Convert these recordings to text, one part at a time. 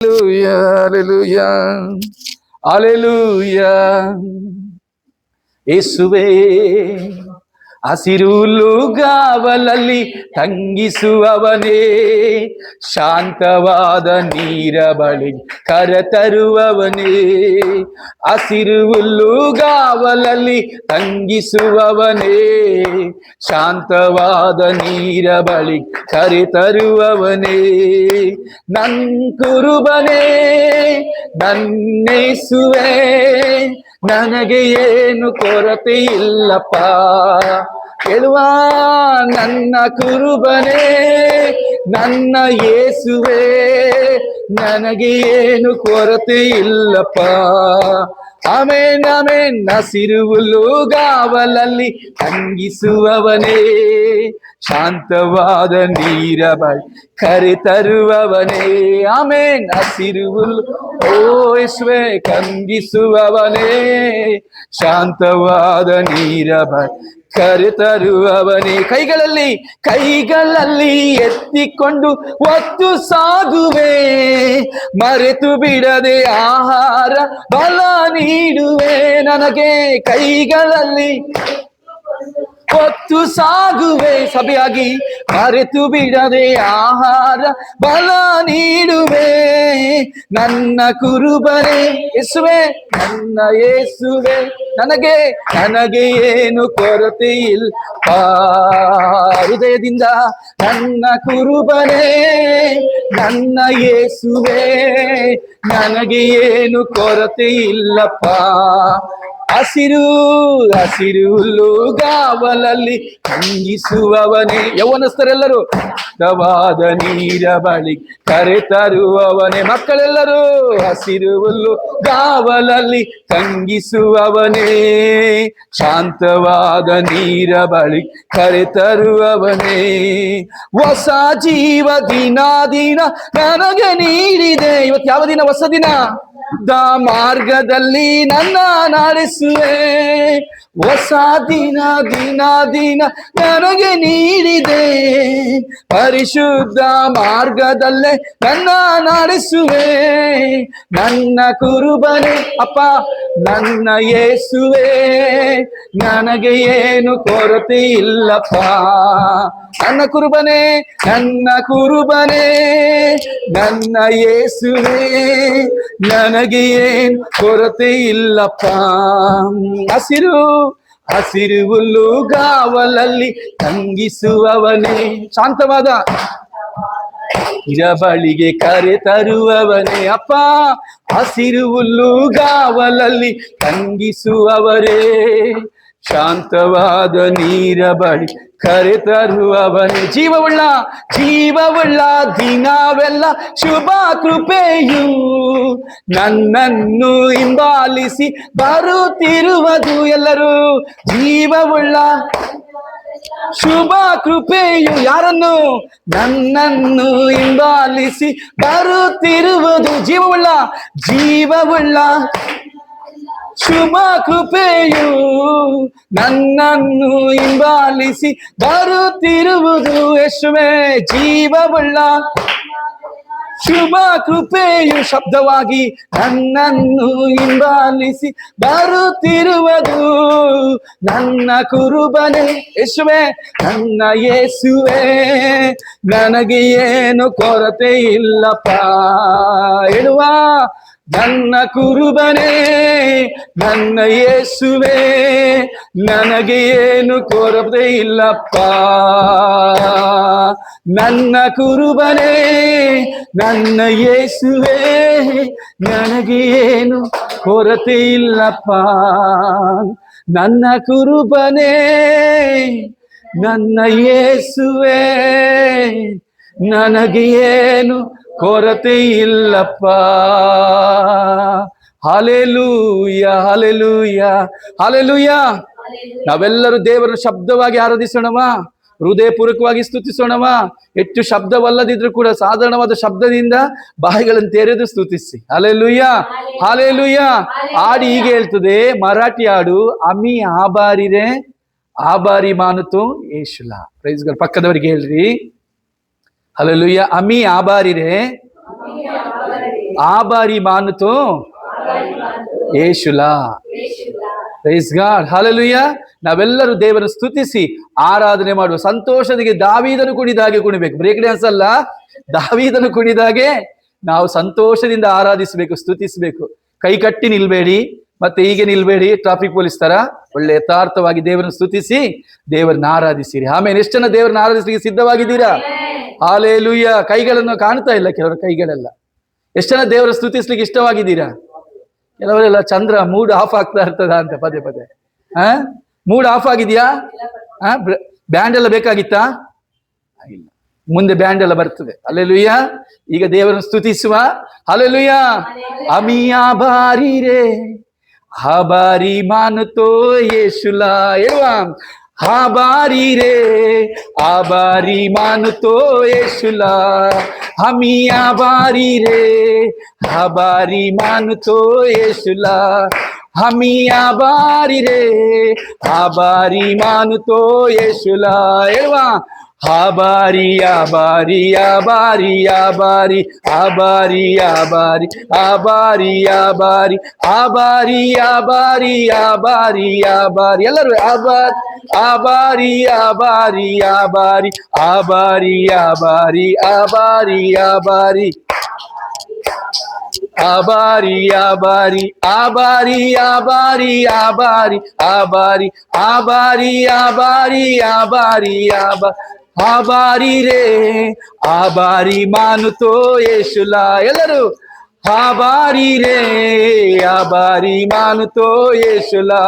Hallelujah, hallelujah. ಯೇಸುವೇ ಹಸಿರುಗಾವಲಲ್ಲಿ ತಂಗಿಸುವವನೇ, ಶಾಂತವಾದ ನೀರ ಬಳಿ ಕರೆತರುವವನೇ. ಹಸಿರುಗಾವಲಲ್ಲಿ ತಂಗಿಸುವವನೇ, ಶಾಂತವಾದ ನೀರ ಬಳಿ ಕರೆತರುವವನೇ. ನನ್ ಕುರುಬನೇ ನನ್ನೇಸುವೆ, ನನಗೆ ಏನು ಕೊರತೆ ಇಲ್ಲಪ್ಪ. ಹೇಳುವ ನನ್ನ ಕುರುಬನೇ ನನ್ನ ಯೇಸುವೆ, ನನಗೆ ಏನು ಕೊರತೆ ಇಲ್ಲಪ್ಪ. ಆಮೇನ್ ಆಮೇನ್. ಹಸಿರುಗಾವಲಲ್ಲಿ ತಂಗಿಸುವವನೇ, ಶಾಂತವಾದ ನೀರ ಬಳಿ ಕರೆತರುವವನೇ. ಆಮೇನ್. ಓ ಯೇಸುವೆ ತಂಗಿಸುವವನೇ, ಶಾಂತವಾದ ನೀರ ಬಳಿ ಕರೆತರುವವನೇ. ಕೈಗಳಲ್ಲಿ ಎತ್ತಿಕೊಂಡು ಹೊತ್ತು ಸಾಗುವೆ, ಮರೆತು ಬಿಡದೆ ಆಹಾರ ಬಲ ನೀಡುವೆ. ನನಗೆ ಕೈಗಳಲ್ಲಿ ಹೊತ್ತು ಸಾಗುವೆ, ಸಭೆಯಾಗಿ ಮರೆತು ಬಿಡದೆ ಆಹಾರ ಬಲ ನೀಡುವೆ. ನನ್ನ ಕುರುಬನೇ ಯೇಸುವೆ, ನನ್ನ ಯೇಸುವೆ, ನನಗೆ ಏನು ಕೊರತೆ ಇಲ್ಲ. ಹೃದಯದಿಂದ ನನ್ನ ಕುರುಬನೇ ನನ್ನ ಯೇಸುವೆ, ನನಗೆ ಏನು ಕೊರತೆ ಇಲ್ಲಪ್ಪ. ಹಸಿರು ಹುಲ್ಲುಗಾವಲಲ್ಲಿ ತಂಗಿಸುವವನೇ. ಯೌವನಸ್ಥರೆಲ್ಲರೂ ದವಾದ ನೀರ ಬಳಿ ಕರೆತರುವವನೇ. ಮಕ್ಕಳೆಲ್ಲರೂ ಹಸಿರು ಹುಲ್ಲುಗಾವಲಲ್ಲಿ ತಂಗಿಸುವವನೇ, ಶಾಂತವಾದ ನೀರ ಬಳಿ ಕರೆತರುವವನೇ. ಹೊಸ ಜೀವ ದಿನ ನನಗೆ ನೀಡಿದೆ. ಇವತ್ತು ಯಾವ ದಿನ? ಹೊಸ ದಿನ. ಮಾರ್ಗದಲ್ಲಿ ನನ್ನ ನಡೆಸುವೆ. ಹೊಸ ದಿನ ನನಗೆ ನೀಡಿದೆ. ಪರಿಶುದ್ಧ ಮಾರ್ಗದಲ್ಲೇ ನನ್ನ ನಡೆಸುವೆ. ನನ್ನ ಕುರುಬನೇ ಅಪ್ಪ ನನ್ನ ಯೇಸುವೆ, ನನಗೆ ಏನು ಕೊರತೆ ಇಲ್ಲಪ್ಪ. ನನ್ನ ಕುರುಬನೇ ನನ್ನ ಯೇಸುವೆ, ನನಗೆ ಏನು ಕೊರತೆ ಇಲ್ಲಪ್ಪ. ಹಸಿರು ಹುಲ್ಲುಗಾವಲಲ್ಲಿ ತಂಗಿಸುವವನೇ, ಶಾಂತವಾದ ನೀರ ಬಳಿಗೆ ಕರೆತರುವವನೇ. ಅಪ್ಪ ಹಸಿರು ಹುಲ್ಲುಗಾವಲಲ್ಲಿ ತಂಗಿಸುವವರೇ, ಶಾಂತವಾದ ನೀರ ಬಳಿ ಕರೆತರುವವನೇ. ಜೀವವುಳ್ಳ ದಿನವೆಲ್ಲ ಶುಭ ಕೃಪೆಯು ನನ್ನನ್ನು ಹಿಂಬಾಲಿಸಿ ಬರುತ್ತಿರುವುದು. ಎಲ್ಲರೂ ಜೀವವುಳ್ಳ ಶುಭ ಕೃಪೆಯು ಯಾರನ್ನು? ನನ್ನನ್ನು ಹಿಂಬಾಲಿಸಿ ಬರುತ್ತಿರುವುದು. ಜೀವವುಳ್ಳ ಶುಭ ಕೃಪೆಯು ನನ್ನನ್ನು ಹಿಂಬಾಲಿಸಿ ಬರುತ್ತಿರುವುದು. ಯೇಸುವೇ ಜೀವವುಳ್ಳ ಶುಭ ಕೃಪೆಯು ಶಬ್ದವಾಗಿ ನನ್ನನ್ನು ಹಿಂಬಾಲಿಸಿ ಬರುತ್ತಿರುವುದು. ನನ್ನ ಕುರುಬನೇ ಯೇಸುವೇ, ನನ್ನ ಯೇಸುವೇ, ನನಗೆ ಏನು ಕೊರತೆ ಇಲ್ಲಪ್ಪ. ಹೇಳುವ ನನ್ನ ಕುರುಬನೇ ನನ್ನ ಯೇಸುವೇ, ನನಗೆ ಏನು ಕೊರತೆ ಇಲ್ಲಪ್ಪ. ನನ್ನ ಕುರುಬನೇ ನನ್ನ ಯೇಸುವೇ, ನನಗೆ ಏನು ಕೊರತೆ ಇಲ್ಲಪ್ಪ. ನನ್ನ ಕುರುಬನೇ ನನ್ನ ಯೇಸುವೇ, ನನಗೆ ಏನು ಕೊರತೆ ಇಲ್ಲಪ್ಪ. Hallelujah, hallelujah, hallelujah. ನಾವೆಲ್ಲರೂ ದೇವರನ್ನು ಶಬ್ದವಾಗಿ ಆರಾಧಿಸೋಣವಾ, ಹೃದಯಪೂರ್ವಕವಾಗಿ ಸ್ತುತಿಸೋಣವ. ಹೆಚ್ಚು ಶಬ್ದವಲ್ಲದಿದ್ರು ಕೂಡ ಸಾಧಾರಣವಾದ ಶಬ್ದದಿಂದ ಬಾಯಿಗಳನ್ನು ತೆರೆದು ಸ್ತುತಿಸಿ. Hallelujah, hallelujah. ಹಾಡು ಹೀಗೆ ಹೇಳ್ತದೆ, ಮರಾಠಿ ಹಾಡು. ಅಮಿ ಆಭಾರಿರೆ ಆಭಾರಿ ಮಾನುತು ಯೇಸುಲಾ. Praise god. ಪಕ್ಕದವರಿಗೆ ಹೇಳ್ರಿ ಹಲ್ಲೆಲೂಯಾ. ಅಮಿ ಆಭಾರಿರೆ ಆಭಾರಿ ಮಾನುತೋ ಯೇಸುಲಾ. Praise God, hallelujah. ನಾವೆಲ್ಲರೂ ದೇವರನ್ನು ಸ್ತುತಿಸಿ ಆರಾಧನೆ ಮಾಡುವ ಸಂತೋಷದಿಗೆ ದಾವೀದನು ಕುಣಿದಾಗೆ ಕುಣಿಬೇಕು. ಬ್ರೇಕ್ ಡ್ಯಾನ್ಸ್ ಅಲ್ಲ, ದಾವೀದನು ಕುಣಿದಾಗೆ ನಾವು ಸಂತೋಷದಿಂದ ಆರಾಧಿಸಬೇಕು, ಸ್ತುತಿಸಬೇಕು. ಕೈ ಕಟ್ಟಿ ನಿಲ್ಬೇಡಿ, ಮತ್ತೆ ಹೀಗೆ ನಿಲ್ಬೇಡಿ ಟ್ರಾಫಿಕ್ ಪೊಲೀಸ್ ತರ. ಒಳ್ಳೆ ಯಥಾರ್ಥವಾಗಿ ದೇವರನ್ನು ಸ್ತುತಿಸಿ ದೇವರನ್ನ ಆರಾಧಿಸಿರಿ. ಆಮೇಲೆ ಎಷ್ಟು ಜನ ದೇವರನ್ನ ಆರಾಧಿಸಲಿಕ್ಕೆ ಸಿದ್ಧವಾಗಿದ್ದೀರಾ? ಹಲ್ಲೆಲೂಯಾ. ಕೈಗಳನ್ನು ಕಾಣ್ತಾ ಇಲ್ಲ ಕೆಲವರ ಕೈಗಳೆಲ್ಲ. ಎಷ್ಟು ಜನ ದೇವರ ಸ್ತುತಿಸ್ಲಿಕ್ಕೆ ಇಷ್ಟವಾಗಿದ್ದೀರಾ? ಕೆಲವರೆಲ್ಲ ಚಂದ್ರ ಮೂಡ್ ಆಫ್ ಆಗ್ತಾ ಇರ್ತದ ಅಂತ ಪದೇ ಪದೇ. ಮೂಡ್ ಆಫ್ ಆಗಿದ್ಯಾ? ಬ್ಯಾಂಡ್ ಎಲ್ಲ ಬೇಕಾಗಿತ್ತಾ? ಇಲ್ಲ, ಮುಂದೆ ಬ್ಯಾಂಡ್ ಎಲ್ಲ ಬರ್ತದೆ. ಹಲ್ಲೆಲೂಯಾ. ಈಗ ದೇವರನ್ನು ಸ್ತುತಿಸುವ. ಹಲ್ಲೆಲೂಯಾ. ಅಮಿಯಾ ಬಾರಿ ರೇ ಆಭಾರಿ ಮಾನುತೋ ಯೇಸುಲಾ. ಹೇಳುವ, ಆಭಾರಿ ರೇ ಆಭಾರಿ ಮಾನುತೋ ಯೇಸುಲಾ. ಹಮಿ ಆಭಾರಿ ರೇ ಆಭಾರಿ ಮಾನುತೋ ಯೇಸುಲಾ. ಹಮಿ ಆಭಾರಿ ರೇ ಆಭಾರಿ ಮಾನುತೋ ಯೇಸುಲಾ. ಹೇಳುವ, ಆಭಾರಿ ಆಭಾರಿ ಆಭಾರಿ ಆಭಾರಿ ಆಭಾರಿ ಆಭಾರಿ ಆಭಾರಿ ಆಭಾರಿ ಆಭಾರಿ ಆಭಾರಿ ಆಭಾರಿ ಆಭಾರಿ. ಎಲ್ಲರೂ ಆಭಾರಿ ಆಭಾರಿ ಆಭಾರಿ ಆಭಾರಿ ಆಭಾರಿ ಆಭಾರಿ ಆಭಾರಿ ಆಭಾರಿ ಆಭಾರಿ ಆಭಾರಿ ಆಭಾರಿ ಆಭಾರಿ ಆಭಾರಿ ಆಭಾರಿ ಆಭಾರಿ ಆಭಾರಿ ಆಭಾರಿ ರೇ ಆಭಾರಿ ಮಾನುತೋ ಯೇಸುಲಾ. ಎಲ್ಲರೂ ಆಭಾರಿ ರೇ ಆಭಾರಿ ಮಾನುತೋ ಯೇಸುಲಾ.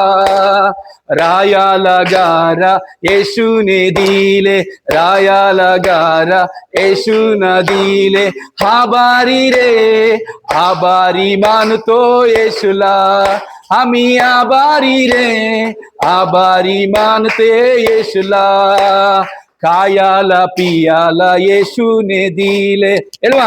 ರಾಯಾಲಗಾರ ಯೇಸುನೆ ದೀಲೆ ರಾಯಾಲಗಾರ ಯೇಸುನ ದೀಲೆ. ಆಭಾರಿ ರೇ ಆಭಾರಿ ಮಾನುತೋ ಯೇಸುಲಾ. ಹಮಿ ಆಭಾರಿ ರೇ ಆಭಾರಿ ಮಾನುತೇ ಯೇಸುಲಾ. ಕಾಯಾಲ ಪಿಯಾಲ ಯೇಸುನೆ ದೀಲೆ. ಹೇಳುವ,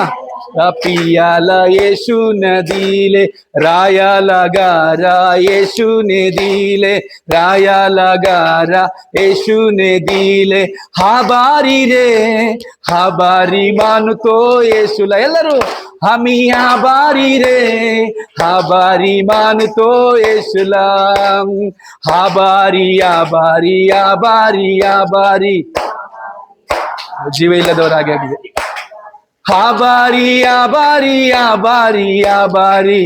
ಪಿಯಾಲ ಯೇಸುನ ದೀಲೆ ರಾಯಾಲಗಾರ ಯೇಸುನೆ ದೀಲೆ ರಾಯಾಲಗಾರ ಯೇಸುನೆ ದೀಲೆ. ಆಭಾರಿ ರೇ ಆಭಾರಿ ಮಾನುತೋ ಯೇಸುಲಾ. ಎಲ್ಲರೂ ಹಮಿ ಆಭಾರಿ ರೇ ಆಭಾರಿ ಮಾನುತೋ ಯೇಸುಲಾ. ಆಭಾರಿ ಆಭಾರಿ ಆಭಾರಿ ಆಭಾರಿ. ಜೀವ ಇಲ್ಲದವರಾಗಿ ಆಗಿದೆ. ಆಭಾರಿ ಆಭಾರಿ ಆಭಾರಿ ಆಭಾರಿ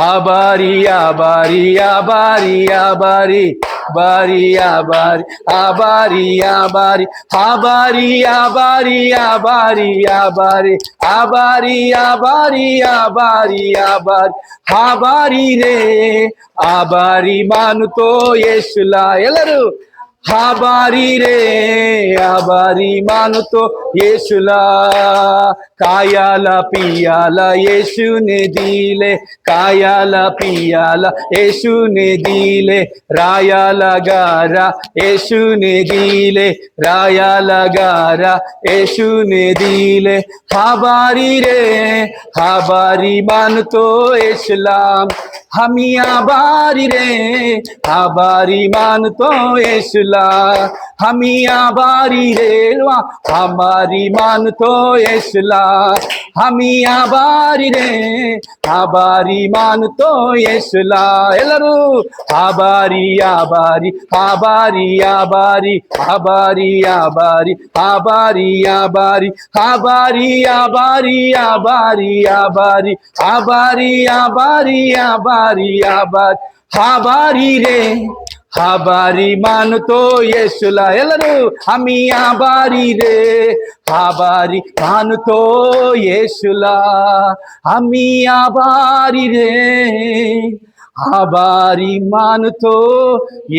ಆಭಾರಿ ಆಭಾರಿ ಆಭಾರಿ ಆಭಾರಿ ಬಾರಿ ಆಭಾರಿ ಆಭಾರಿ ಆಭಾರಿ ಆಭಾರಿ ಆಭಾರಿ ಆಭಾರಿ ಆಭಾರಿ ಆಭಾರಿ ಆಭಾರಿ ಆಭಾರಿ ಆಭಾರಿ ಆಭಾರಿ ರೇ ಆಭಾರಿ ಮಾನುತೋ ಯೇಸುಲಾ. ಎಲ್ಲರೂ ಆಭಾರಿ ರೇ ಆಭಾರಿ ಮಾನುತೋ ಯೇಸುಲಾ. ಕಾಯಾಲ ಪಿಯಾಲ ಯೇಸುನೆ ದೀಲೆ ಕಾಯಾಲ ಪಿಯಾಲ ಯೇಸುನೆ ದೀಲೆ ರಾಯಾಲಗಾರ ಯೇಸುನೆ ದೀಲೆ ರಾಯಾಲಗಾರ ಯೇಸುನೆ ದೀಲೆ. ಆಭಾರಿ ರೇ ಆಭಾರಿ ಮಾನುತೋ ಯೇಸುಲಾ. ಹಮಿ ಆಭಾರಿ ರೇ ಆಭಾರಿ ಮಾನುತೋ ಯೇಸುಲಾ. ಹಮಿ ಆಭಾರಿ ರೇ ಆಭಾರಿ ಮಾನುತೋ ಯೇಸುಲಾ. ಹಮಿ ಆಭಾರಿ ರೇ ಆಭಾರಿ ಮಾನುತೋ ಯೇಸುಲಾ. ಎಲ್ಲರೂ ಆಭಾರಿ ಆಭಾರಿ ಆಭಾರಿ ಆಭಾರಿ ಆಭಾರಿ ಆಭಾರಿ ಆಭಾರಿ ಆಭಾರಿ ಆಭಾರಿ ಆಭಾರಿ ಆಭಾರಿ ಆಭಾರಿ ಆಭಾರಿ ಆಭಾರಿ ಆಭಾರಿ ಆಭಾರಿ ಆಭಾರಿ ರೇ ಆಭಾರಿ ಮಾನುತೋ ಯೇಸುಲಾ. ಎಲ್ಲರೂ ಹಮಿ ಆಭಾರಿ ರೇ ಆಭಾರಿ ಮಾನುತೋ ಯೇಸುಲಾ. ಹಮಿ ಆಭಾರಿ ರೇ ಆಭಾರಿ ಮಾನುತೋ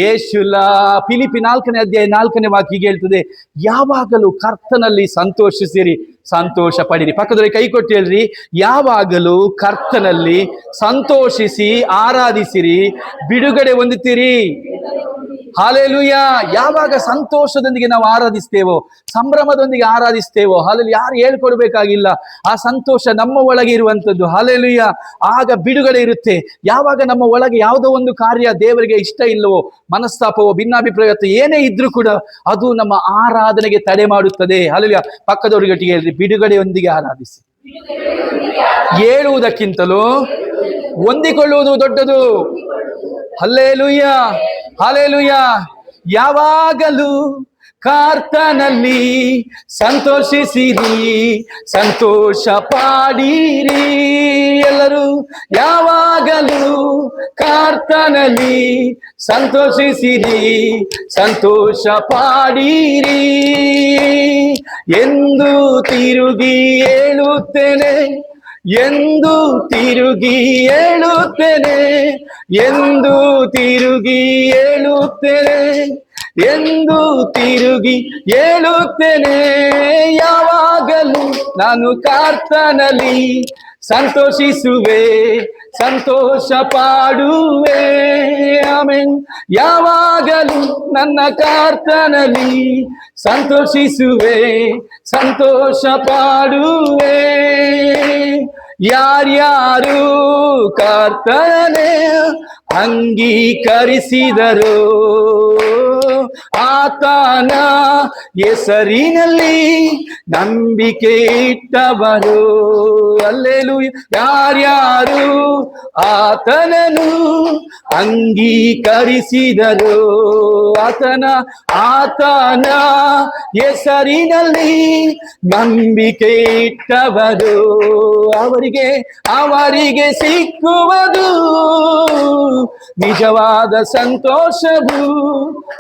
ಯೇಸುಲಾ. ಫಿಲಿಪಿ 4ನೇ ಅಧ್ಯಾಯ 4ನೇ ವಾಕ್ಯ ಹೀಗೆ ಹೇಳ್ತದೆ, ಯಾವಾಗಲೂ ಕರ್ತನಲ್ಲಿ ಸಂತೋಷಿಸಿರಿ, ಸಂತೋಷ ಪಡಿರಿ. ಪಕ್ಕದಲ್ಲಿ ಕೈ ಕೊಟ್ಟು ಹೇಳ್ರಿ, ಯಾವಾಗಲೂ ಕರ್ತನಲ್ಲಿ ಸಂತೋಷಿಸಿ ಆರಾಧಿಸಿರಿ, ಬಿಡುಗಡೆ ಹೊಂದುತ್ತೀರಿ. ಹಾಲೆಲೂಯ. ಯಾವಾಗ ಸಂತೋಷದೊಂದಿಗೆ ನಾವು ಆರಾಧಿಸ್ತೇವೋ, ಸಂಭ್ರಮದೊಂದಿಗೆ ಆರಾಧಿಸ್ತೇವೋ, ಹಾಲೆಲೂಯ, ಯಾರು ಹೇಳ್ಕೊಡ್ಬೇಕಾಗಿಲ್ಲ, ಆ ಸಂತೋಷ ನಮ್ಮ ಒಳಗೆ ಇರುವಂತದ್ದು. ಹಾಲೆಲೂಯ. ಆಗ ಬಿಡುಗಡೆ ಇರುತ್ತೆ. ಯಾವಾಗ ನಮ್ಮ ಒಳಗೆ ಯಾವುದೋ ಒಂದು ಕಾರ್ಯ ದೇವರಿಗೆ ಇಷ್ಟ ಇಲ್ಲವೋ, ಮನಸ್ತಾಪವೋ, ಭಿನ್ನಾಭಿಪ್ರಾಯ ಏನೇ ಇದ್ರೂ ಕೂಡ ಅದು ನಮ್ಮ ಆರಾಧನೆಗೆ ತಡೆ ಮಾಡುತ್ತದೆ. ಹಾಲೆಲೂಯ. ಪಕ್ಕದವರಿಗೊಟ್ಟಿಗೆ ಹೇಳ್ರಿ, ಬಿಡುಗಡೆಯೊಂದಿಗೆ ಆರಾಧಿಸಿ. ಹೇಳುವುದಕ್ಕಿಂತಲೂ ಹೊಂದಿಕೊಳ್ಳುವುದು ದೊಡ್ಡದು. Hallelujah, hallelujah. ಯಾವಾಗಲೂ ಕರ್ತನಲ್ಲಿ ಸಂತೋಷಿಸಿರಿ, ಸಂತೋಷ ಪಾಡಿರಿ. ಎಲ್ಲರೂ ಯಾವಾಗಲೂ ಕರ್ತನಲ್ಲಿ ಸಂತೋಷಿಸಿರಿ, ಸಂತೋಷ ಪಾಡಿರಿ ಎಂದು ತಿರುಗಿ ಹೇಳುತ್ತೇನೆ, ಎಂದು ತಿರುಗಿ ಹೇಳುತ್ತೇನೆ, ಎಂದು ತಿರುಗಿ ಹೇಳುತ್ತೇನೆ, ಎಂದು ತಿರುಗಿ ಹೇಳುತ್ತೇನೆ. ಯಾವಾಗಲೂ ನಾನು ಕರ್ತನಲ್ಲಿ ಸಂತೋಷಿಸುವೆ, ಸಂತೋಷ ಪಾಡುವೆ. ಆಮೆನ್. ಯಾವಾಗಲೂ ನನ್ನ ಕರ್ತನಲ್ಲಿ ಸಂತೋಷಿಸುವೆ, ಸಂತೋಷ ಪಾಡುವೆ. ಯಾರ್ಯಾರು ಕರ್ತನೇ ಅಂಗೀಕರಿಸಿದರು, ಆತನ ಹೆಸರಿನಲ್ಲಿ ನಂಬಿಕೆ ಇಟ್ಟವರು. ಹಲ್ಲೇಲೂಯ. ಯಾರ್ಯಾರು ಆತನನ್ನು ಅಂಗೀಕರಿಸಿದರು, ಆತನ ಹೆಸರಿನಲ್ಲಿ ನಂಬಿಕೆ ಇಟ್ಟವರು, ಅವರಿಗೆ ಸಿಕ್ಕುವುದು ನಿಜವಾದ ಸಂತೋಷವು.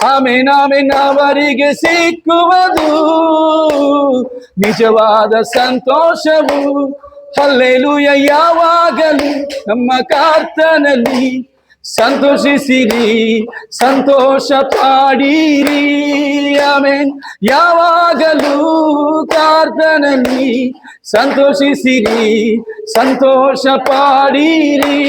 Amen, amen. ಅವರಿಗೆ ಸಿಕ್ಕುವುದು ನಿಜವಾದ ಸಂತೋಷವು. ಹಲ್ಲೇಲೂಯ. ಯಾವಾಗಲೂ ನಮ್ಮ ಕರ್ತನಲ್ಲಿ ಸಂತೋಷಿಸಿರಿ, ಸಂತೋಷ ಪಾಡಿರಿ. ಆಮೆನ್. ಯಾವಾಗಲೂ ಕರ್ತನಲ್ಲಿ ಸಂತೋಷಿಸಿರಿ, ಸಂತೋಷ ಪಾಡಿರಿ.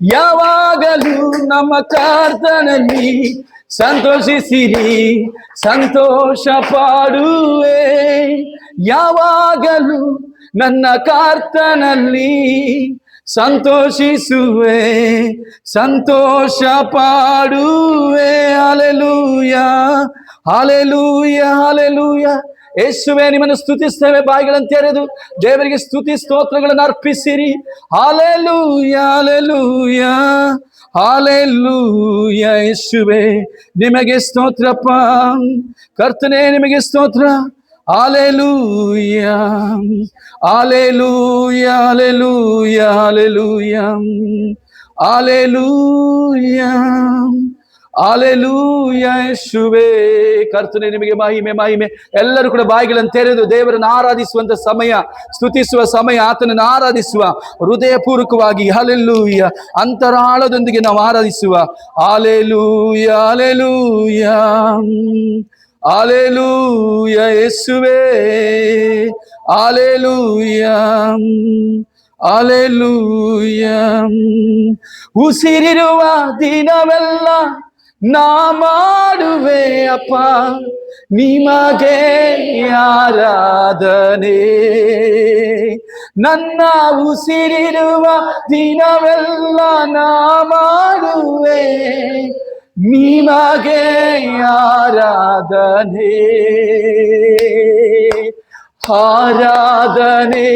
ಯಾವಾಗಲೂ ನಮ್ಮ ಕರ್ತನಲ್ಲಿ ಸಂತೋಷಿಸಿರಿ, ಸಂತೋಷ ಪಾಡುವೆ. ಯಾವಾಗಲೂ ನನ್ನ ಕರ್ತನಲ್ಲಿ ಸಂತೋಷಿಸುವೆ, ಸಂತೋಷ ಪಾಡುವೆ. Hallelujah, hallelujah, hallelujah. ಯೇಸುವೇ, ನಿಮ್ಮನ್ನು ಸ್ತುತಿಸ್ತೇವೆ. ಬಾಯಿಗಳನ್ನು ತೆರೆದು ದೇವರಿಗೆ ಸ್ತುತಿ ಸ್ತೋತ್ರಗಳನ್ನು ಅರ್ಪಿಸಿರಿ. Hallelujah, hallelujah, hallelujah. ಯೇಸುವೇ, ನಿಮಗೆ ಸ್ತೋತ್ರಪ್ಪ. ಕರ್ತನೇ, ನಿಮಗೆ ಸ್ತೋತ್ರ. Hallelujah, hallelujah, hallelujah, hallelujah, hallelujah, hallelujah. ಯೇಸುವೇ, ಕರ್ತನೇ, ನಿಮಗೆ ಮಹಿಮೆ, ಮಹಿಮೆ. ಎಲ್ಲರೂ ಕೂಡ ಬಾಯಿಗಳನ್ನು ತೆರೆದು ದೇವರನ್ನು ಆರಾಧಿಸುವಂತ ಸಮಯ, ಸ್ತುತಿಸುವ ಸಮಯ, ಆತನನ್ನು ಆರಾಧಿಸುವ ಹೃದಯಪೂರ್ವಕವಾಗಿ. ಹಲ್ಲೇಲೂಯ. ಅಂತರಾಳದೊಂದಿಗೆ ನಾವು ಆರಾಧಿಸುವ. Hallelujah, hallelujah, hallelujah. ಯೇಸುವೇ, ಹಲ್ಲೇಲೂಯ, ಹಲ್ಲೇಲೂಯ. ಉಸಿರಿರುವ ದಿನವೆಲ್ಲ ನಾ ಮಾಡುವೆ ಅಪ್ಪ ನಿಮಗೆ ಆರಾಧನೆ. ನನ್ನ ಉಸಿರಿರುವ ದಿನವೆಲ್ಲ ನಾ ಮಾಡುವೆ ನಿಮಗೆ ಆರಾಧನೆ, ಆರಾಧನೆ,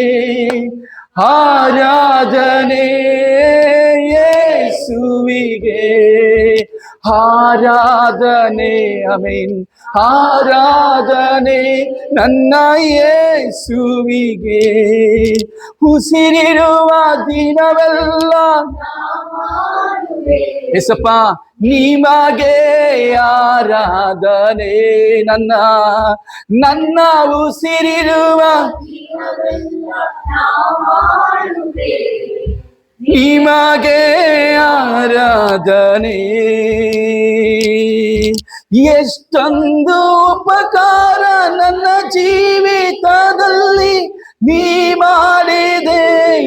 ಆರಾಧನೆ ಯೇಸುವಿಗೆ, ಆರಾಧನೆ. ಆಮೆನ್. ಆರಾಧನೆ ನನ್ನ ಯೇಸುವಿಗೆ. ಉಸಿರಿರುವ ದಿನವೆಲ್ಲ ಯೇಸಪ್ಪ ನಿಮಗೆ ಆರಾಧನೆ. ನನ್ನ ಉಸಿರಿರುವ ನಿಮಗೆ ಆರಾಧನೆ. ಎಷ್ಟೊಂದು ಉಪಕಾರ ನನ್ನ ಜೀವಿತದಲ್ಲಿ ನೀ ಮಾಡಿದೆ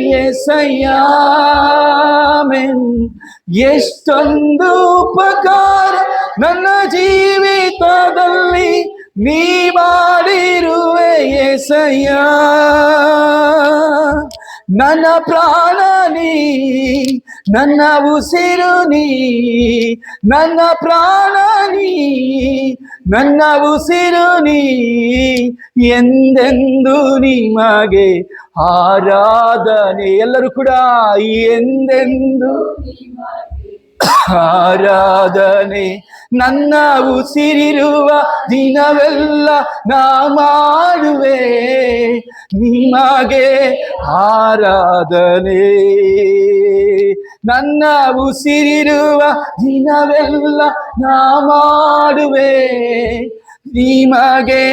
యేసయ్యా. ಎಷ್ಟೊಂದು ಉಪಕಾರ ನನ್ನ ಜೀವಿತದಲ್ಲಿ ನೀ ಮಾಡಿರುವೆ యేసయ్య. ನನ್ನ ಪ್ರಾಣ ನೀ, ನನ್ನ ಉಸಿರು ನೀ, ನನ್ನ ಪ್ರಾಣ ನೀ, ನನ್ನ ಉಸಿರು ನೀ, ಎಂದೆಂದು ನಿಮಗೆ ಆರಾಧನೆ. ಎಲ್ಲರೂ ಕೂಡ ಎಂದೆಂದು ಆರಾಧನೆ. ನನ್ನ ಉಸಿರಿರುವ ದಿನವೆಲ್ಲ ನಾ ಮಾಡುವೆ ನಿಮಗೆ ಆರಾಧನೆ. ನನ್ನ ಉಸಿರಿರುವ ದಿನವೆಲ್ಲ ನಾ ಮಾಡುವೆ ನಿಮಗೆ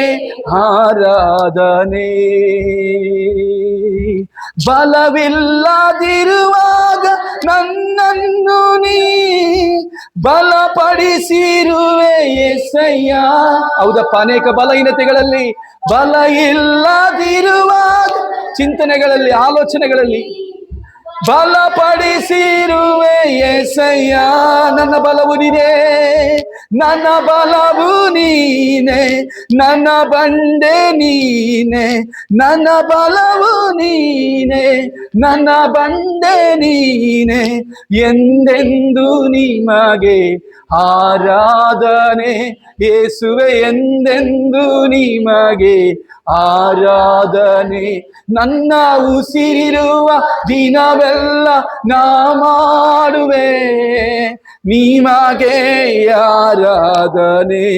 ಆರಾಧನೆ. ಬಲವಿಲ್ಲದಿರುವಾಗ ನನ್ನನ್ನು ನೀ ಬಲಪಡಿಸಿರುವೆ యేసయ్య. ಹೌದಪ್ಪ, ಅನೇಕ ಬಲಹೀನತೆಗಳಲ್ಲಿ, ಬಲ ಇಲ್ಲದಿರುವಾಗ ಚಿಂತನೆಗಳಲ್ಲಿ, ಆಲೋಚನೆಗಳಲ್ಲಿ ಬಲಪಡಿಸಿರುವೆ యేసయ్య. ನನ್ನ ಬಲವು ನೀನೇ, ನನ್ನ ಬಲವು ನೀನೆ, ನನ್ನ ಬಂಡೆ ನೀನೆ, ನನ್ನ ಬಲವು ನೀನೆ, ನನ್ನ ಬಂಡೆ ನೀನೆ, ಎಂದೆಂದು ನಿಮಗೆ ಆರಾಧನೆ. ಯೇಸುವೆ ಎಂದೆಂದು ನಿಮಗೆ ಆರಾಧನೆ. ನನ್ನ ಉಸಿರಿರುವ ದಿನವೆಲ್ಲ ನಾ ಮಾಡುವೆ ನಿಮಗೆ ಆರಾಧನೆ.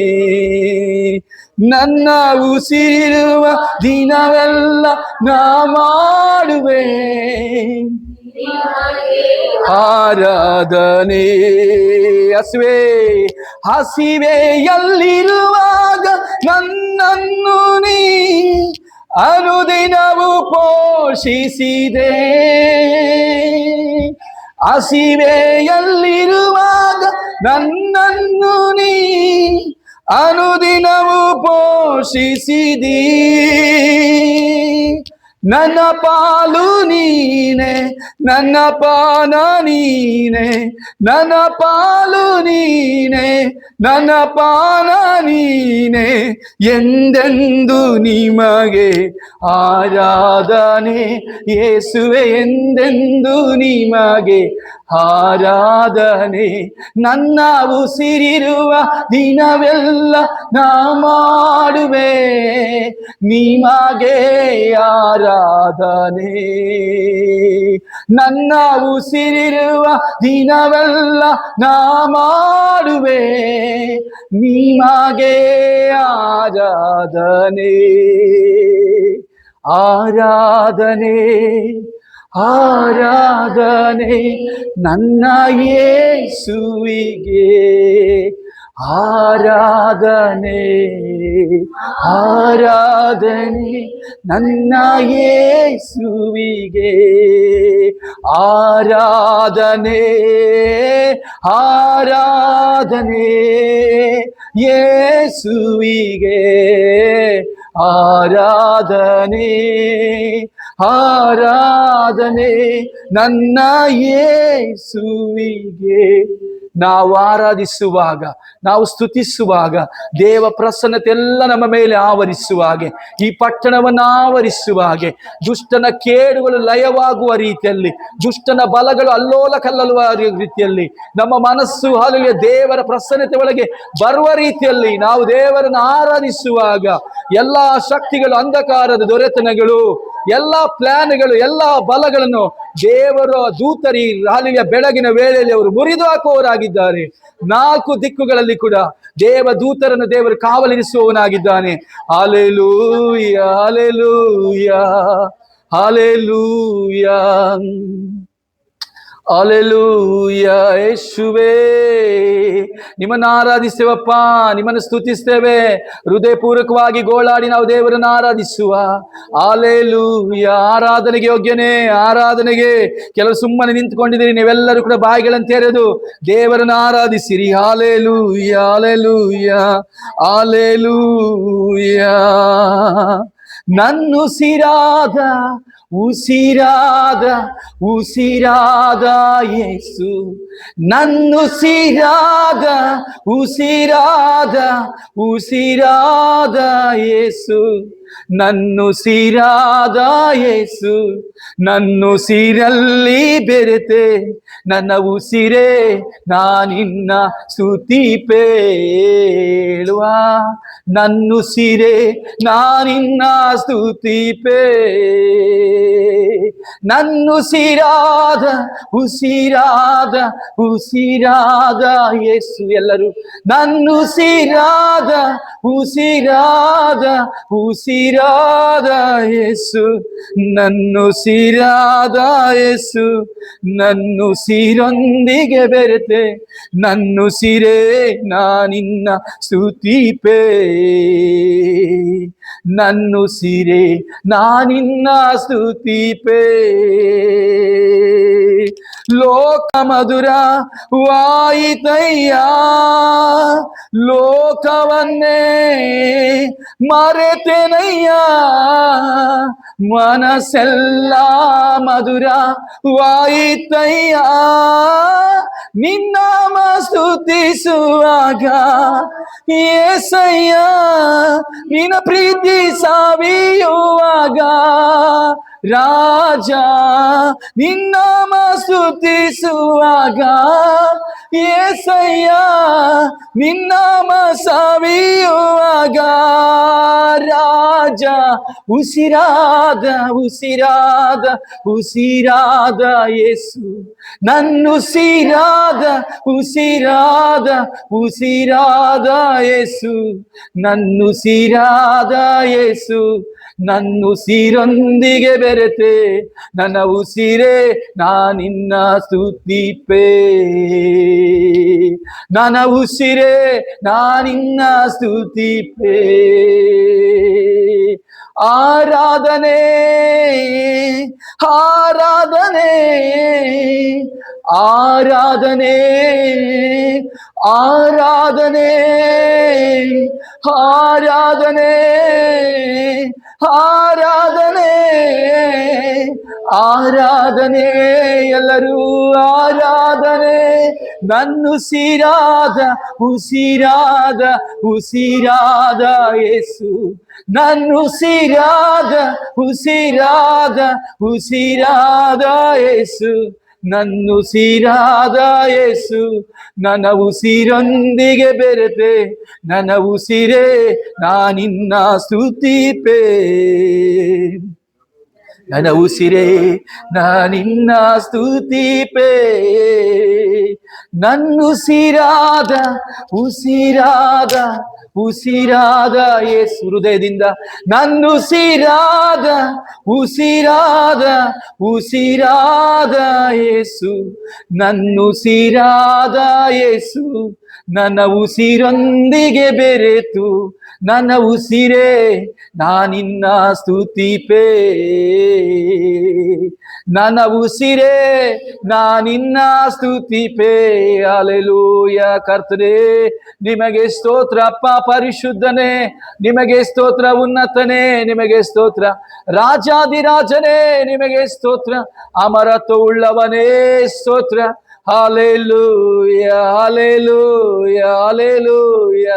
ನನ್ನ ಉಸಿರಿರುವ ದಿನವೆಲ್ಲ ನಾ ಮಾಡುವೆ ಆರಾಧನೆ. ಹಸಿವೆಯಲ್ಲಿರುವಾಗ ನನ್ನನ್ನು ನೀ ಅನುದಿನವೂ ಪೋಷಿಸಿದೆ. ಹಸಿವೆಯಲ್ಲಿರುವಾಗ ನನ್ನನ್ನು ನೀ ಅನುದಿನವೂ ಪೋಷಿಸಿದಿ. ನನ್ನ ಪಾಲು ನೀನೆ, ನನ್ನ ಪಾನ ನೀನೆ, ನನ್ನ ಪಾಲು ನೀನೆ, ನನ್ನ ಪಾನ ನೀನೆ, ಎಂದೆಂದು ನಿಮಗೆ ಆರಾಧನೆ. ಯೇಸುವೆ ಎಂದೆಂದು ನಿಮಗೆ ಆರಾಧನೆ. ನನ್ನ ಉಸಿರಿರುವ ದಿನವೆಲ್ಲ ನಾ ಮಾಡುವೆ ನಿಮಗೆ ಆರಾಧನೆ. ನನ್ನ ಉಸಿರಿರುವ ದಿನವೆಲ್ಲ ನಾ ಮಾಡುವೆ ನಿಮಗೆ ಆರಾಧನೆ. ಆರಾಧನೆ ಆರಾಧನೆ ನನ್ನ ಯೇಸುವಿಗೆ. ಆರಾಧನೆ ಆರಾಧನೆ ನನ್ನ ಯೇಸುವಿಗೆ. ಆರಾಧನೆ ಆರಾಧನೆ ಯೇಸುವಿಗೆ. ಆರಾಧನೆ ಆರಾಧನೆ ನನ್ನ ಯೇಸುವಿಗೆ. ನಾವು ಆರಾಧಿಸುವಾಗ, ನಾವು ಸ್ತುತಿಸುವಾಗ ದೇವ ಪ್ರಸನ್ನತೆ ಎಲ್ಲ ನಮ್ಮ ಮೇಲೆ ಆವರಿಸುವ ಹಾಗೆ, ಈ ಪಟ್ಟಣವನ್ನು ಆವರಿಸುವ ಹಾಗೆ, ದುಷ್ಟನ ಕೇಡುಗಳು ಲಯವಾಗುವ ರೀತಿಯಲ್ಲಿ, ದುಷ್ಟನ ಬಲಗಳು ಅಲ್ಲೋಲ ಕಲ್ಲಲುವ ರೀತಿಯಲ್ಲಿ ನಮ್ಮ ಮನಸ್ಸು ಹಾಲೆಲೂಯ ದೇವರ ಪ್ರಸನ್ನತೆ ಒಳಗೆ ಬರುವ ರೀತಿಯಲ್ಲಿ ನಾವು ದೇವರನ್ನು ಆರಾಧಿಸುವಾಗ ಎಲ್ಲ ಶಕ್ತಿಗಳು, ಅಂಧಕಾರದ ದೊರೆತನಗಳು, ಎಲ್ಲ ಪ್ಲಾನ್ಗಳು, ಎಲ್ಲ ಬಲಗಳನ್ನು ದೇವರ ದೂತರಿ ಹಾಲೆಲೂಯ ಬೆಳಗಿನ ವೇಳೆಯಲ್ಲಿ ಅವರು ಮುರಿದು ಹಾಕುವವರಾಗಿದ್ದಾರೆ. ನಾಲ್ಕು ದಿಕ್ಕುಗಳಲ್ಲಿ ಕೂಡ ದೇವ ದೂತರನ್ನು ದೇವರು ಕಾವಲಿರಿಸುವವನಾಗಿದ್ದಾನೆ. Hallelujah hallelujah hallelujah hallelujah. ಯೇಸುವೇ ನಿಮ್ಮನ್ನು ಆರಾಧಿಸ್ತೇವಪ್ಪ, ನಿಮ್ಮನ್ನು ಸ್ತುತಿಸ್ತೇವೆ. ಹೃದಯಪೂರ್ವಕವಾಗಿ ಗೋಳಾಡಿ ನಾವು ದೇವರನ್ನು ಆರಾಧಿಸುವ. ಹಾಲೆಲೂಯ. ಆರಾಧನೆಗೆ ಯೋಗ್ಯನೇ, ಆರಾಧನೆಗೆ. ಕೆಲವು ಸುಮ್ಮನೆ ನಿಂತುಕೊಂಡಿದ್ದೀರಿ, ನೀವೆಲ್ಲರೂ ಕೂಡ ಬಾಯಿಗಳನ್ನು ತೆರೆದು ದೇವರನ್ನು ಆರಾಧಿಸಿರಿ. Hallelujah hallelujah hallelujah. ನನ್ನುಸಿರಾದ ಉಸಿರಾದ ಉಸಿರಾದ ಯೇಸು, ನನ್ನುಸಿರಾದ ಉಸಿರಾದ ಉಸಿರಾದ ಯೇಸು, ನನ್ನುಸಿರಾದ ಯೇಸು, ನನ್ನುಸಿರಲ್ಲಿ ಬೆರೆತೆ ನನ್ನ ಉಸಿರೇ ನಾನಿನ್ನ ಸ್ತುತಿಪೇಳುವ, ನನ್ನುಸಿರೇ ನಾನಿನ್ನ ಸ್ತುತಿಪೇ, ನನ್ನುಸಿರಾದ ಉಸಿರಾದ ಉಸಿರಾದ ಯೇಸು. ಎಲ್ಲರೂ ನನ್ನುಸಿರಾದ ಉಸಿರಾದ ಉಸಿರಾದ ಯೇಸು, ನನ್ನುಸಿರಾದ ಯೇಸು, ನನ್ನುಸಿರೊಂದಿಗೆ ಬೆರೆತೆ ನನ್ನುಸಿರೇ ನಾನಿನ್ನ ಸ್ತುತಿಪೇ, ನನ್ನುಸಿರೇ ನಾನಿನ್ನ ಸ್ತುತಿಪೇ. ಲೋಕ ಮಧುರ ವಾಯಿತಯ್ಯ, ಲೋಕವನ್ನೇ ಮರೆತೆನಯ್ಯ, ಮನಸ್ಸೆಲ್ಲ ಮಧುರ ವಾಯಿತಯ್ಯ, ನಿನ್ನಾಮ ಸ್ತುತಿಸುವಾಗ ಯೇಸಯ್ಯ, ನಿನ್ನ ಪ್ರೀತಿ ಸವಿಯುವಾಗ ರಾಜ, ನಿನ್ನಾಮ ಸ್ತುತಿಸುವಾಗ ಯೇಸಯ್ಯ, ನಿನ್ನಾಮ ಸವಿಯುವಾಗ ರಾಜ, ಉಸಿರಾದ ಉಸಿರಾದ ಉಸಿರಾದ ಯೇಸು, ನನ್ನುಸಿರಾದ ಉಸಿರಾದ ಉಸಿರಾದ ಯೇಸು, ನನ್ನುಸಿರಾದ ಯೇಸು, ನನ್ನುಸಿರೊಂದಿಗೆ ಬೆರೆತೆ ನನ್ನ ಉಸಿರೇ ನಾನಿನ್ನ ಸ್ತುತಿಪೇ, ನನ್ನ ಉಸಿರೇ ನಾನಿನ್ನ ಸ್ತುತಿಪೇ. ಆರಾಧನೆ ಆರಾಧನೆ ಆರಾಧನೆ ಆರಾಧನೆ ಆರಾಧನೆ ಆರಾಧನೆ ಆರಾಧನೆ, ಎಲ್ಲರೂ ಆರಾಧನೆ. ನನ್ನುಸಿರಾದ ಉಸಿರಾದ ಉಸಿರಾದ ಯೇಸು, ನನ್ನುಸಿರಾದ ಉಸಿರಾದ ಉಸಿರಾದ ಯೇಸು, ನನ್ನುಸಿರಾದ ಯೇಸು, ನನ್ನ ಉಸಿರೊಂದಿಗೆ ಬೆರೆತೆ ನನ್ನ ಉಸಿರೇ ನಾನಿನ್ನ ಸ್ತುತಿಪೇ, ನನ್ನ ಉಸಿರೇ ನಾನಿನ್ನ ಸ್ತುತಿಪೇ. ನನ್ನುಸಿರಾದ ಉಸಿರಾದ ಉಸಿರಾದ ಯೇಸು, ಹೃದಯದಿಂದ ನನ್ನುಸಿರಾದ ಉಸಿರಾದ ಉಸಿರಾದ ಯೇಸು, ನನ್ನುಸಿರಾದ ಯೇಸು, ನನ್ನ ಉಸಿರೊಂದಿಗೆ ಬೆರೆತು ನನ್ನ ಉಸಿರೇ ನಾನಿನ್ನ ಸ್ತುತಿಪೇ, ನನ್ನ ಉಸಿರೇ ನಾನಿನ್ನ ಸ್ತುತಿಪೇ. ಹಲ್ಲೆಲೂಯ. ಕರ್ತನೇ ನಿಮಗೆ ಸ್ತೋತ್ರ ಅಪ್ಪ ಪರಿಶುದ್ಧನೇ, ನಿಮಗೆ ಸ್ತೋತ್ರ ಉನ್ನತನೇ, ನಿಮಗೆ ಸ್ತೋತ್ರ ರಾಜಾದಿರಾಜನೇ, ನಿಮಗೆ ಸ್ತೋತ್ರ ಅಮರತ್ವ ಉಳ್ಳವನೇ ಸ್ತೋತ್ರ. Hallelujah hallelujah hallelujah.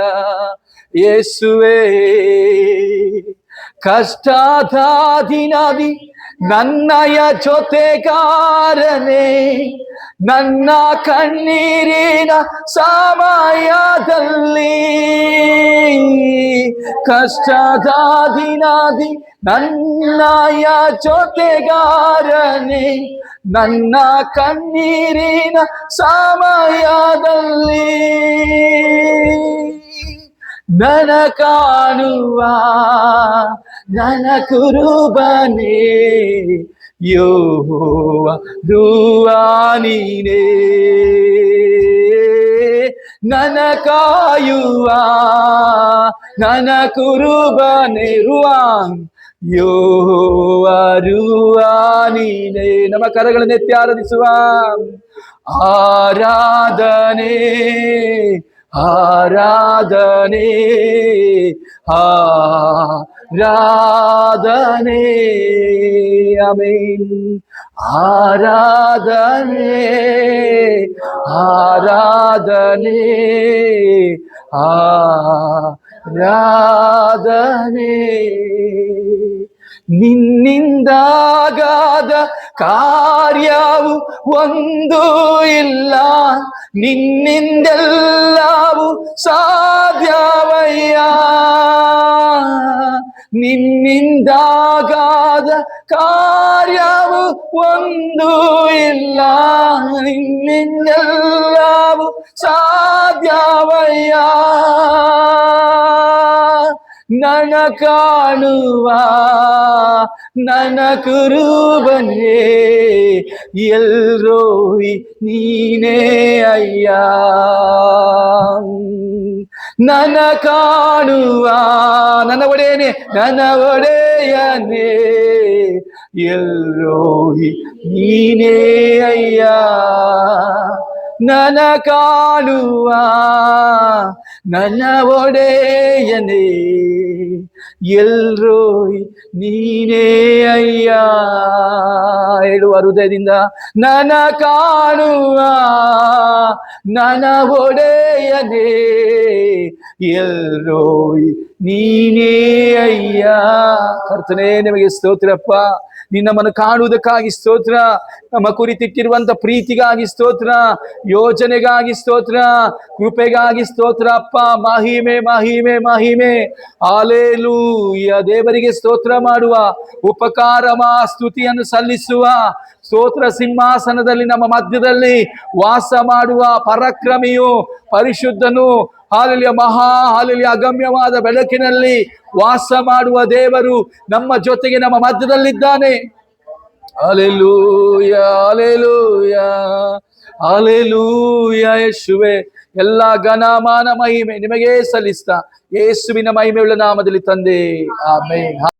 ಯೇಸುವೇ ಕಷ್ಟದ ದಿನದಿ ನನ್ನಯ ಜೊತೆಗಾರನೇ, ನನ್ನ ಕಣ್ಣೀರಿನ ಸಮಯದಲ್ಲಿ ಕಷ್ಟದ ದಿನದಿ ನನ್ನಯ ಜೊತೆಗಾರನೇ, ನನ್ನ ಕಣ್ಣೀರಿನ ಸಮಯದಲ್ಲಿ ನನ ಕಾಣುವ ನನ ಕುರುಬನೇ ಯೆಹೋವ ನೀನೇ, ನನ ಕಾಯುವ ನನ ಕುರುಬನೇ ರುವಾನ್ ಯೆಹೋವ ನೀನೇ. ನಮ್ಮ ಕರಗಳನ್ನೆತ್ತಿ ಆರಾಧಿಸುವ. ಆರಾಧನೆ ಆರಾಧನೆ ಆಮೇನ್. ಆರಾಧನೆ ಆರಾಧನೆ ಆರಾಧನೆ. ನಿನ್ನಿಂದಾಗಾದ ಕಾರ್ಯವು ಒಂದು ಇಲ್ಲ, ನಿನ್ನಿಂದೆಲ್ಲವೂ ಸಾಧ್ಯವಯ್ಯ. ನಿನ್ನಿಂದಾಗಾದ ಕಾರ್ಯವು ಒಂದು ಇಲ್ಲ, ನಿನ್ನಿಂದೆಲ್ಲವೂ ಸಾಧ್ಯವಯ್ಯ. ನನ ಕಾಣುವ ನನ ಕುರುಬನೇ ಎಲ್ರೋಯಿ ನೀನೇ ಅಯ್ಯ. ನನ ಕಾಣುವ ನನ್ನ ಒಡೆಯನೇ, ನನ್ನ ಒಡೆಯನೇ ಎಲ್ರೋಯಿ ನೀನೇ ಅಯ್ಯ. ನನ ಕಾಣುವ ನನ್ನ ಒಡೆಯನೇ ಎಲ್ರೋಯ್ ನೀನೇ ಅಯ್ಯ. ಹೇಳುವ ಹೃದಯದಿಂದ, ನನ ಕಾಣುವ ನನ್ನ ಒಡೆಯನೇ ಎಲ್ರೋಯ್ ನೀನೇ ಅಯ್ಯ. ಕರ್ತನೇ ನಿಮಗೆ ಸ್ತೋತ್ರಪ್ಪ. ನಮ್ಮನ್ನು ಕಾಣುವುದಕ್ಕಾಗಿ ಸ್ತೋತ್ರ, ನಮ್ಮ ಕುರಿತಿಟ್ಟಿರುವಂತ ಪ್ರೀತಿಗಾಗಿ ಸ್ತೋತ್ರ, ಯೋಜನೆಗಾಗಿ ಸ್ತೋತ್ರ, ಕೃಪೆಗಾಗಿ ಸ್ತೋತ್ರ ಅಪ್ಪ. ಮಹಿಮೆ ಮಹಿಮೆ ಮಹಿಮೆ. ಹಲ್ಲೆಲೂಯಾ. ದೇವರಿಗೆ ಸ್ತೋತ್ರ ಮಾಡುವ, ಉಪಕಾರ ಸ್ತುತಿಯನ್ನು ಸಲ್ಲಿಸುವ, ಸ್ತೋತ್ರ ಸಿಂಹಾಸನದಲ್ಲಿ ನಮ್ಮ ಮಧ್ಯದಲ್ಲಿ ವಾಸ ಮಾಡುವ ಪರಾಕ್ರಮಿಯು, ಪರಿಶುದ್ಧನು, ಹಾಲೆಲೂಯಾ, ಮಹಾ ಹಾಲೆಲೂಯಾ, ಅಗಮ್ಯವಾದ ಬೆಳಕಿನಲ್ಲಿ ವಾಸ ಮಾಡುವ ದೇವರು ನಮ್ಮ ಜೊತೆಗೆ ನಮ್ಮ ಮಧ್ಯದಲ್ಲಿದ್ದಾನೆ. Hallelujah hallelujah hallelujah. ಯೇಸುವೇ, ಎಲ್ಲ ಘನಮಾನ ಮಹಿಮೆ ನಿಮಗೇ ಸಲ್ಲಿಸ್ತಾ ಯೇಸುವಿನ ಮಹಿಮೆಯುಳ್ಳ ನಾಮದಲ್ಲಿ ತಂದೆ, ಆಮೆನ್.